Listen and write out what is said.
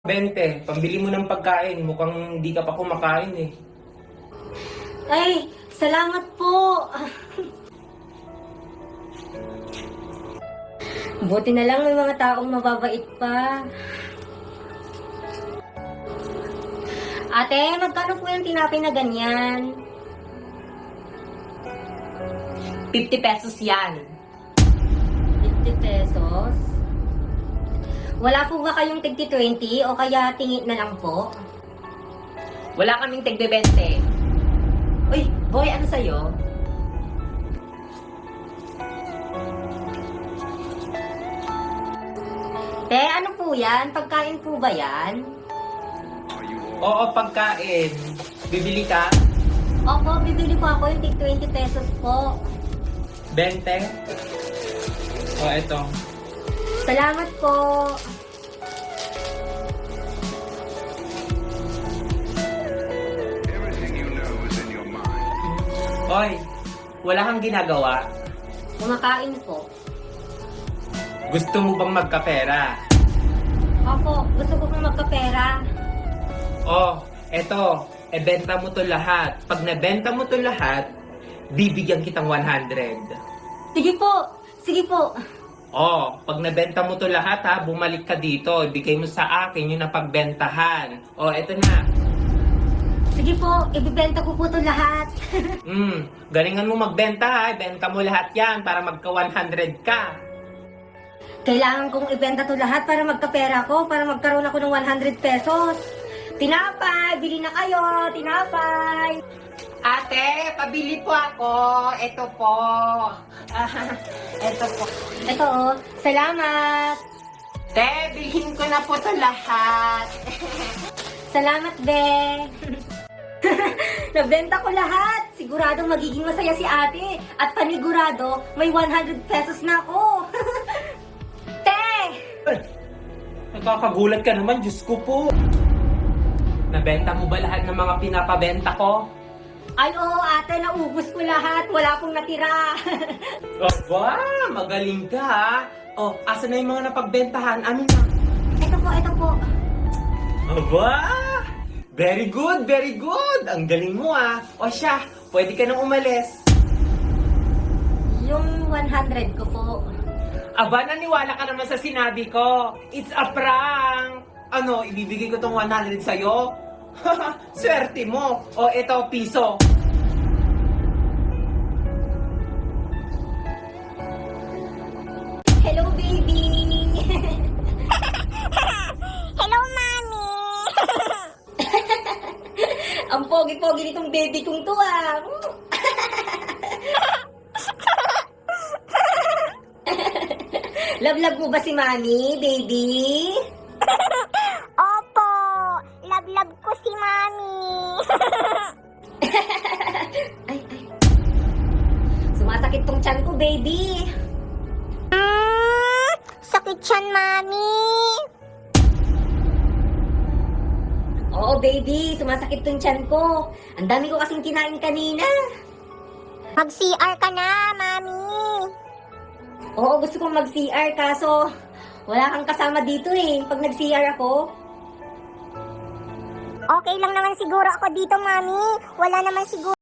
20, pambili mo ng pagkain. Mukhang hindi ka pa kumakain eh. Ay, salamat po. Buti na lang may mga taong mababait pa. Ate, magkano po yung tinapay na ganyan? 50 pesos yan. 50 pesos? Wala po ba kayong tigti 20 o kaya tingin na lang po? Wala kaming tigbe 20. Uy, boy, ano sa'yo? Te, ano po yan? Pagkain po ba yan? Oo, pagkain. Bibili ka? Opo, bibili po ako yung tig 20 pesos po. 20? O, eto. Salamat po. Hoy, wala kang ginagawa. Kumakain po. Gusto mo bang magkapera? Opo, gusto ko pong magkapera. Oh, eto. Ebenta mo to lahat. Pag nabenta mo to lahat, bibigyan kitang 100. Sige po, sige po. Oh, pag nabenta mo to lahat ha, bumalik ka dito. Ibigay mo sa akin yung napagbentahan. Oh, eto na. Sige po, ibibenta ko po to lahat. Galingan mo magbenta ha. Benta mo lahat yan para magka 100 ka. Kailangan kong ibenta to lahat para magkapera ko, para magkaroon ako ng 100 pesos. Tinapay, bili na kayo, tinapay. Ate, pabili po ako. Ito po. Ito po. Ito oh, salamat. Te, bilhin ko na po to lahat. Salamat, be. Nabenta ko lahat. Siguradong magiging masaya si ate. At panigurado, may 100 pesos na ako. Te! Ay, nakakagulat ka naman, Diyos ko po. Nabenta mo ba lahat ng mga pinapabenta ko? Ay, oo, ate, naubos ko lahat. Wala pong natira. Aba, magaling ka ha. Oh, asa na yung mga napagbentahan? Amin na. Ito po, ito po. Aba, very good, very good. Ang galing mo ah. O siya, pwede ka nang umalis. Yung 100 ko po. Aba, naniwala ka naman sa sinabi ko. It's a prank. Ano, ibibigay ko tong 100 sa'yo? Swerte mo. O, ito, piso. Hello, baby! Hello, Mami! Ang pogi-pogi nitong baby kong to ah. Love-love mo ba si Mami, baby? Opo! Love-love ko si Mami! Ay. Sumasakit tong tiyan ko, baby. Sakit siyan, Mami! Oo, baby. Sumasakit tong tiyan ko. Ang dami ko kasing kinain kanina. Mag-CR ka na, Mami! Oo, gusto kong mag-CR kaso wala kang kasama dito eh. Pag nag-CR ako, Okay lang naman siguro ako dito, Mami. Wala naman siguro